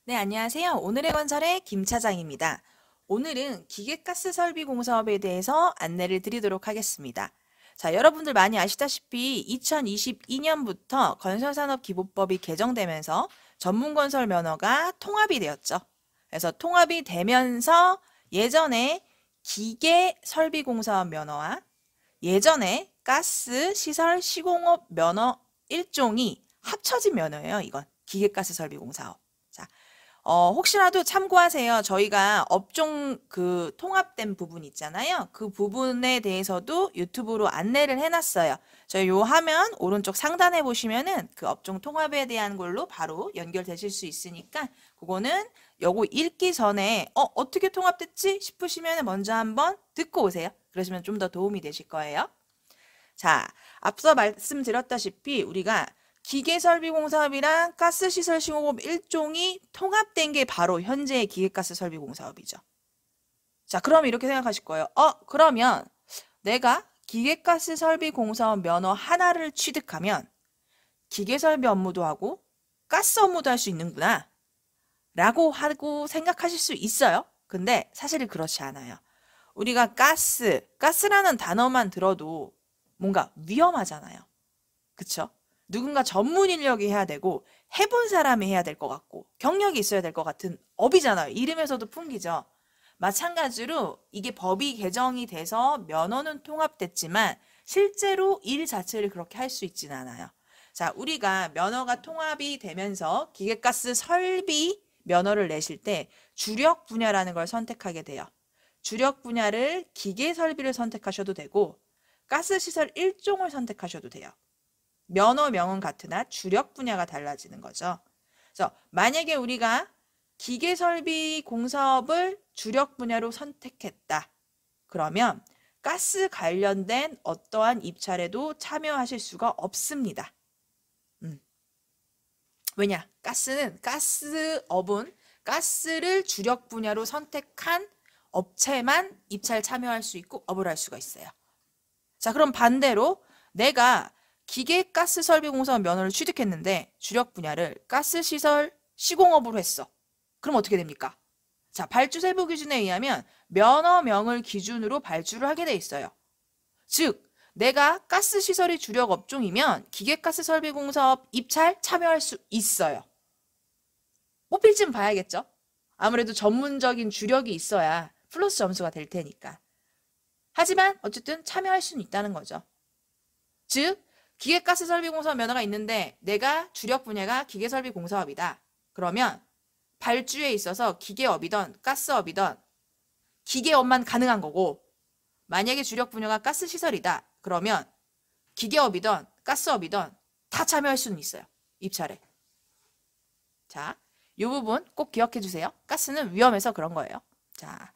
네, 안녕하세요. 오늘의 건설의 김 차장입니다. 오늘은 기계가스 설비 공사업에 대해서 안내를 드리도록 하겠습니다. 자, 여러분들 많이 아시다시피 2022년부터 건설산업기본법이 개정되면서 전문건설 면허가 통합이 되었죠. 그래서 통합이 되면서 예전에 기계설비공사업 면허와 예전에 가스시설 시공업 면허 일종이 합쳐진 면허예요. 이건 기계가스설비공사업. 자, 혹시라도 참고하세요. 저희가 업종 그 통합된 부분 있잖아요. 그 부분에 대해서도 유튜브로 안내를 해놨어요. 저희 요 화면 오른쪽 상단에 보시면은 그 업종 통합에 대한 걸로 바로 연결되실 수 있으니까 그거는 요거 읽기 전에 어떻게 통합됐지 싶으시면 먼저 한번 듣고 오세요. 그러시면 좀 더 도움이 되실 거예요. 자, 앞서 말씀드렸다시피 우리가 기계설비공사업이랑 가스시설시공업 일종이 통합된 게 바로 현재의 기계가스설비공사업이죠. 자, 그럼 이렇게 생각하실 거예요. 그러면 내가 기계가스설비공사업 면허 하나를 취득하면 기계설비 업무도 하고 가스 업무도 할 수 있는구나 라고 하고 생각하실 수 있어요. 근데 사실은 그렇지 않아요. 우리가 가스라는 단어만 들어도 뭔가 위험하잖아요. 그쵸? 누군가 전문 인력이 해야 되고 해본 사람이 해야 될 것 같고 경력이 있어야 될 것 같은 업이잖아요. 이름에서도 풍기죠. 마찬가지로 이게 법이 개정이 돼서 면허는 통합됐지만 실제로 일 자체를 그렇게 할 수 있지는 않아요. 자, 우리가 면허가 통합이 되면서 기계가스 설비 면허를 내실 때 주력 분야라는 걸 선택하게 돼요. 주력 분야를 기계설비를 선택하셔도 되고 가스시설 일종을 선택하셔도 돼요. 면허명은 같으나 주력 분야가 달라지는 거죠. 그래서 만약에 우리가 기계설비 공사업을 주력 분야로 선택했다. 그러면 가스 관련된 어떠한 입찰에도 참여하실 수가 없습니다. 왜냐? 가스업은 가스를 주력 분야로 선택한 업체만 입찰 참여할 수 있고 업을 할 수가 있어요. 자, 그럼 반대로 내가 기계가스설비공사업 면허를 취득했는데 주력 분야를 가스시설 시공업으로 했어. 그럼 어떻게 됩니까? 자, 발주 세부 기준에 의하면 면허명을 기준으로 발주를 하게 돼 있어요. 즉, 내가 가스시설이 주력 업종이면 기계가스설비공사업 입찰 참여할 수 있어요. 뽑힐지는 봐야겠죠? 아무래도 전문적인 주력이 있어야 플러스 점수가 될 테니까. 하지만 어쨌든 참여할 수는 있다는 거죠. 즉, 기계가스설비공사업 면허가 있는데 내가 주력 분야가 기계설비공사업이다. 그러면 발주에 있어서 기계업이든 가스업이든 기계업만 가능한 거고 만약에 주력 분야가 가스시설이다. 그러면 기계업이든 가스업이든 다 참여할 수는 있어요. 입찰에. 자, 이 부분 꼭 기억해 주세요. 가스는 위험해서 그런 거예요. 자,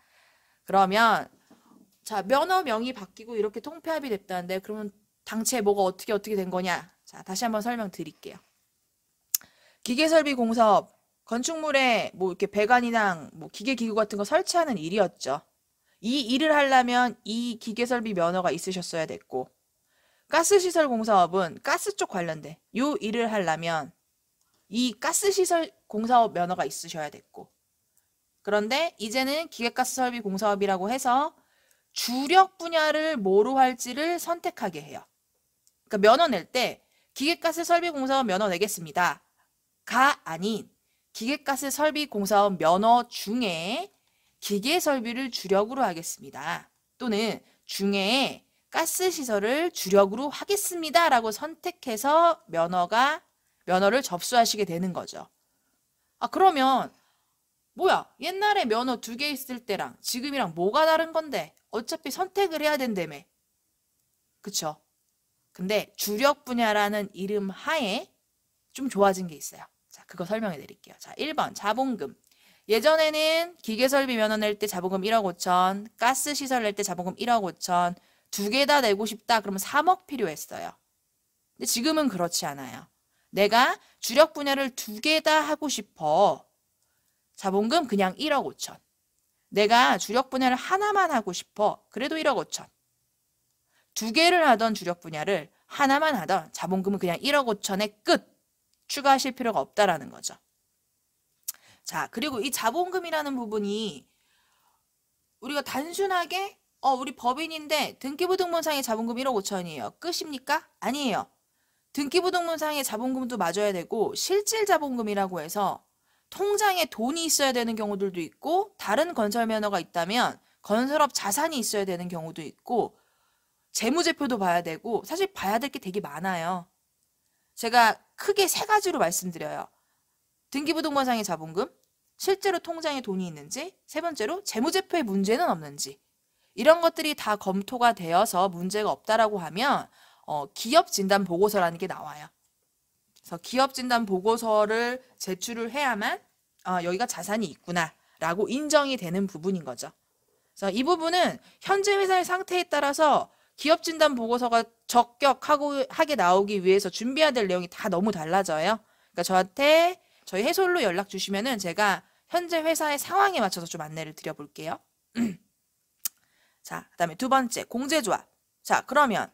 그러면 자, 면허명이 바뀌고 이렇게 통폐합이 됐다는데 그러면 당최 뭐가 어떻게 된 거냐? 자, 다시 한번 설명드릴게요. 기계설비 공사업, 건축물에 뭐 이렇게 배관이랑 뭐 기계기구 같은 거 설치하는 일이었죠. 이 일을 하려면 이 기계설비 면허가 있으셨어야 됐고, 가스시설 공사업은 가스 쪽 관련된 요 일을 하려면 이 가스시설 공사업 면허가 있으셔야 됐고, 그런데 이제는 기계가스설비 공사업이라고 해서 주력 분야를 뭐로 할지를 선택하게 해요. 그러니까 면허 낼 때 기계가스 설비 공사업 면허 내겠습니다. 가 아닌 기계가스 설비 공사업 면허 중에 기계 설비를 주력으로 하겠습니다. 또는 중에 가스 시설을 주력으로 하겠습니다. 라고 선택해서 면허를 접수하시게 되는 거죠. 그러면 뭐야? 옛날에 면허 2개 있을 때랑 지금이랑 뭐가 다른 건데? 어차피 선택을 해야 된다며. 그쵸? 근데 주력 분야라는 이름 하에 좀 좋아진 게 있어요. 자, 그거 설명해 드릴게요. 자, 1번 자본금. 예전에는 기계설비 면허 낼 때 자본금 1억 5천, 가스 시설 낼 때 자본금 1억 5천, 2개 다 내고 싶다 그러면 3억 필요했어요. 근데 지금은 그렇지 않아요. 내가 주력 분야를 2개 다 하고 싶어. 자본금 그냥 1억 5천. 내가 주력 분야를 하나만 하고 싶어. 그래도 1억 5천. 두 개를 하던 주력 분야를 하나만 하던 자본금은 그냥 1억 5천에 끝. 추가하실 필요가 없다라는 거죠. 자, 그리고 이 자본금이라는 부분이 우리가 단순하게 우리 법인인데 등기부등본상의 자본금 1억 5천이에요. 끝입니까? 아니에요. 등기부등본상의 자본금도 맞아야 되고 실질 자본금이라고 해서 통장에 돈이 있어야 되는 경우들도 있고 다른 건설 면허가 있다면 건설업 자산이 있어야 되는 경우도 있고 재무제표도 봐야 되고 사실 봐야 될 게 되게 많아요. 제가 크게 세 가지로 말씀드려요. 등기부등본상의 자본금, 실제로 통장에 돈이 있는지, 세 번째로 재무제표에 문제는 없는지 이런 것들이 다 검토가 되어서 문제가 없다라고 하면 기업진단보고서라는 게 나와요. 그래서 기업진단보고서를 제출을 해야만 여기가 자산이 있구나라고 인정이 되는 부분인 거죠. 그래서 이 부분은 현재 회사의 상태에 따라서 기업진단보고서가 적격하게 나오기 위해서 준비해야 될 내용이 다 너무 달라져요. 그러니까 저한테 저희 해솔로 연락 주시면은 제가 현재 회사의 상황에 맞춰서 좀 안내를 드려볼게요. 자, 그다음에 두 번째 공제조합. 자, 그러면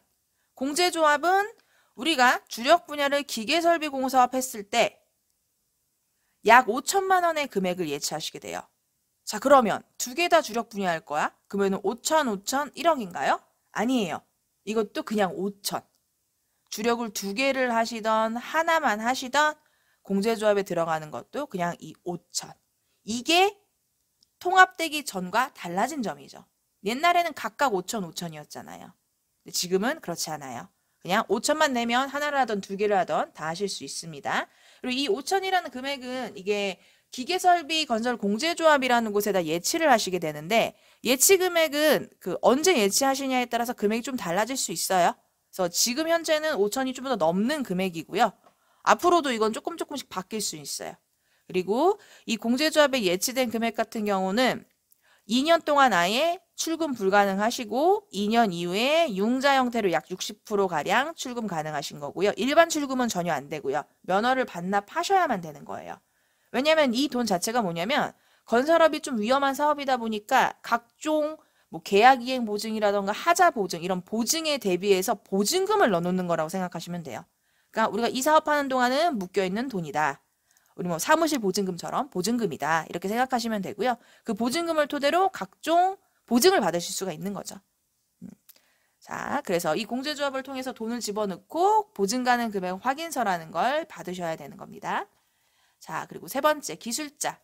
공제조합은 우리가 주력 분야를 기계설비공사업 했을 때 약 5천만 원의 금액을 예치하시게 돼요. 자, 그러면 두 개 다 주력 분야일 거야? 그러면 5천, 5천, 1억인가요? 아니에요. 이것도 그냥 5천. 주력을 두 개를 하시던 하나만 하시던 공제조합에 들어가는 것도 그냥 이 5천. 이게 통합되기 전과 달라진 점이죠. 옛날에는 각각 5천, 5천이었잖아요. 근데 지금은 그렇지 않아요. 그냥 5천만 내면 하나를 하던 두 개를 하던 다 하실 수 있습니다. 그리고 이 5천이라는 금액은 이게 기계설비 건설 공제조합이라는 곳에다 예치를 하시게 되는데 예치 금액은 언제 예치하시냐에 따라서 금액이 좀 달라질 수 있어요. 그래서 지금 현재는 5천이 좀 더 넘는 금액이고요. 앞으로도 이건 조금씩 바뀔 수 있어요. 그리고 이 공제조합에 예치된 금액 같은 경우는 2년 동안 아예 출금 불가능하시고 2년 이후에 융자 형태로 약 60%가량 출금 가능하신 거고요. 일반 출금은 전혀 안 되고요. 면허를 반납하셔야만 되는 거예요. 왜냐하면 이 돈 자체가 뭐냐면 건설업이 좀 위험한 사업이다 보니까 각종 계약이행 보증이라던가 하자 보증 이런 보증에 대비해서 보증금을 넣어놓는 거라고 생각하시면 돼요. 그러니까 우리가 이 사업하는 동안은 묶여있는 돈이다. 우리 사무실 보증금처럼 보증금이다. 이렇게 생각하시면 되고요. 그 보증금을 토대로 각종 보증을 받으실 수가 있는 거죠. 자, 그래서 이 공제조합을 통해서 돈을 집어넣고 보증 가능 금액 확인서라는 걸 받으셔야 되는 겁니다. 자, 그리고 세 번째 기술자.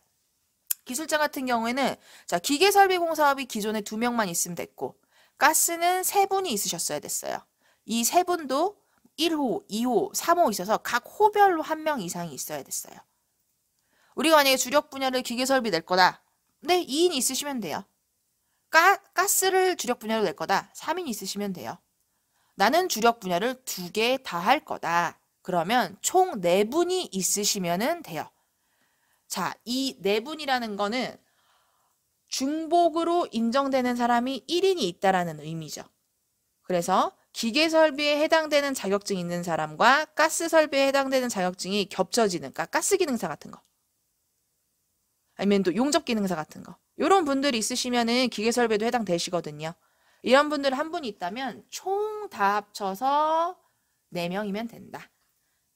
기술자 같은 경우에는 자, 기계설비공사업이 기존에 2명만 있으면 됐고 가스는 3분이 있으셨어야 됐어요. 이 3분도 1호, 2호, 3호 있어서 각 호별로 1명 이상이 있어야 됐어요. 우리가 만약에 주력 분야를 기계설비 낼 거다. 네, 2인 있으시면 돼요. 가스를 주력 분야로 낼 거다. 3인 있으시면 돼요. 나는 주력 분야를 2개 다 할 거다. 그러면 총 4분이 있으시면 돼요. 자, 이 4분이라는 거는 중복으로 인정되는 사람이 1인이 있다라는 의미죠. 그래서 기계설비에 해당되는 자격증이 있는 사람과 가스설비에 해당되는 자격증이 겹쳐지는, 그러니까 가스기능사 같은 거. 아니면 또 용접기능사 같은 거. 이런 분들이 있으시면은 기계설비에도 해당되시거든요. 이런 분들 한 분이 있다면 총 다 합쳐서 4명이면 된다.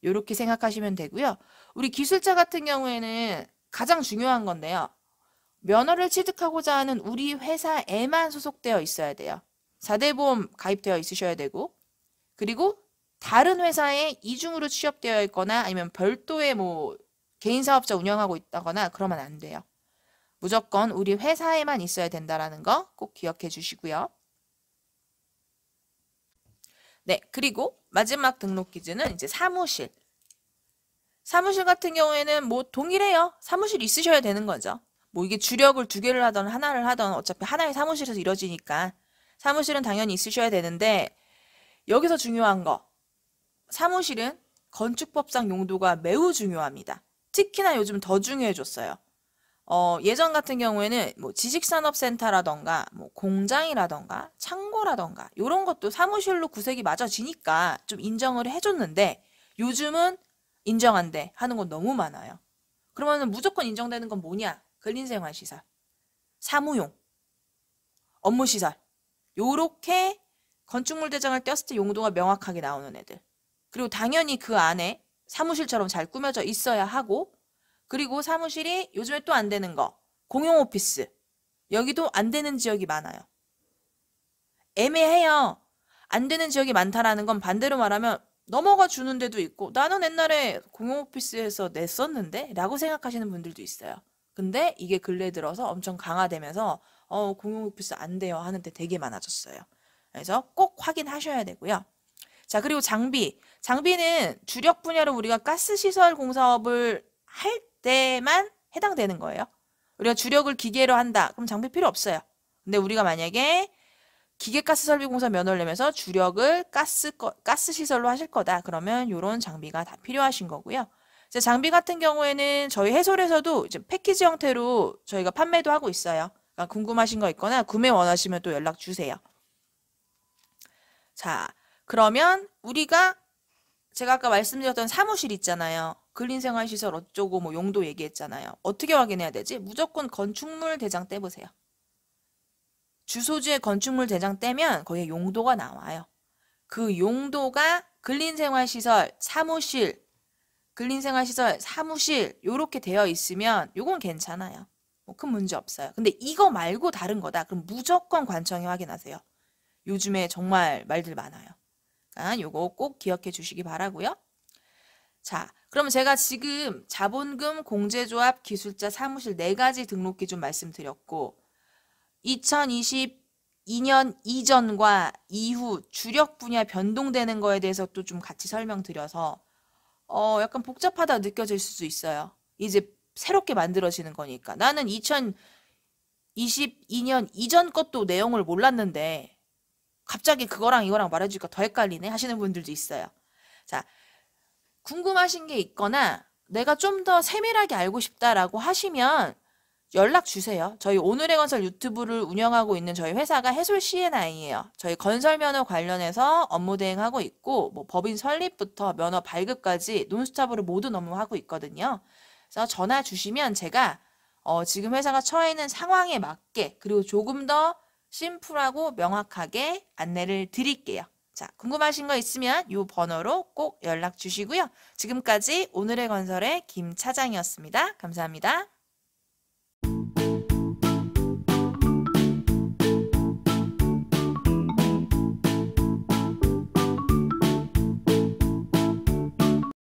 이렇게 생각하시면 되고요. 우리 기술자 같은 경우에는 가장 중요한 건데요. 면허를 취득하고자 하는 우리 회사에만 소속되어 있어야 돼요. 4대 보험 가입되어 있으셔야 되고 그리고 다른 회사에 이중으로 취업되어 있거나 아니면 별도의 개인 사업자 운영하고 있다거나 그러면 안 돼요. 무조건 우리 회사에만 있어야 된다는 거 꼭 기억해 주시고요. 네, 그리고 마지막 등록 기준은 이제 사무실. 사무실 같은 경우에는 동일해요. 사무실 있으셔야 되는 거죠. 이게 주력을 2개를 하던 하나를 하던 어차피 하나의 사무실에서 이루어지니까 사무실은 당연히 있으셔야 되는데 여기서 중요한 거. 사무실은 건축법상 용도가 매우 중요합니다. 특히나 요즘 더 중요해졌어요. 예전 같은 경우에는 지식산업센터라던가 공장이라던가 창고라던가 이런 것도 사무실로 구색이 맞아지니까 좀 인정을 해줬는데 요즘은 인정 안 돼 하는 건 너무 많아요. 그러면 무조건 인정되는 건 뭐냐? 근린생활시설. 사무용, 업무시설. 요렇게 건축물 대장을 꼈을 때 용도가 명확하게 나오는 애들. 그리고 당연히 그 안에 사무실처럼 잘 꾸며져 있어야 하고, 그리고 사무실이 요즘에 또 안 되는 거, 공용 오피스. 여기도 안 되는 지역이 많아요. 애매해요. 안 되는 지역이 많다라는 건 반대로 말하면 넘어가 주는 데도 있고, 나는 옛날에 공용 오피스에서 냈었는데? 라고 생각하시는 분들도 있어요. 근데 이게 근래 들어서 엄청 강화되면서 공용 오피스 안 돼요 하는 데 되게 많아졌어요. 그래서 꼭 확인하셔야 되고요. 자, 그리고 장비. 장비는 주력 분야로 우리가 가스시설 공사업을 할 때만 해당되는 거예요. 우리가 주력을 기계로 한다. 그럼 장비 필요 없어요. 근데 우리가 만약에 기계가스설비공사 면허를 내면서 주력을 가스시설로 하실 거다. 그러면 이런 장비가 다 필요하신 거고요. 이제 장비 같은 경우에는 저희 해솔에서도 이제 패키지 형태로 저희가 판매도 하고 있어요. 그러니까 궁금하신 거 있거나 구매 원하시면 또 연락 주세요. 자, 그러면 우리가 제가 아까 말씀드렸던 사무실 있잖아요. 근린생활시설 어쩌고 뭐 용도 얘기했잖아요. 어떻게 확인해야 되지? 무조건 건축물 대장 떼보세요. 주소지에 건축물 대장 떼면 거기에 용도가 나와요. 그 용도가 근린생활시설, 사무실, 근린생활시설, 사무실 요렇게 되어 있으면 요건 괜찮아요. 뭐 큰 문제 없어요. 근데 이거 말고 다른 거다. 그럼 무조건 관청에 확인하세요. 요즘에 정말 말들 많아요. 그러니까 요거 꼭 기억해 주시기 바라고요. 자, 그럼 제가 지금 자본금, 공제조합, 기술자, 사무실 4가지 등록 기준 말씀드렸고 2022년 이전과 이후 주력 분야 변동되는 거에 대해서 또 좀 같이 설명드려서 약간 복잡하다 느껴질 수도 있어요. 이제 새롭게 만들어지는 거니까. 나는 2022년 이전 것도 내용을 몰랐는데 갑자기 그거랑 이거랑 말해주니까 더 헷갈리네 하시는 분들도 있어요. 자, 궁금하신 게 있거나 내가 좀 더 세밀하게 알고 싶다라고 하시면 연락 주세요. 저희 오늘의 건설 유튜브를 운영하고 있는 저희 회사가 해솔 C&I예요. 저희 건설 면허 관련해서 업무 대행하고 있고 뭐 법인 설립부터 면허 발급까지 논스톱으로 모든 업무 하고 있거든요. 그래서 전화 주시면 제가 지금 회사가 처해 있는 상황에 맞게 그리고 조금 더 심플하고 명확하게 안내를 드릴게요. 자, 궁금하신 거 있으면 이 번호로 꼭 연락 주시고요. 지금까지 오늘의 건설의 김 차장이었습니다. 감사합니다.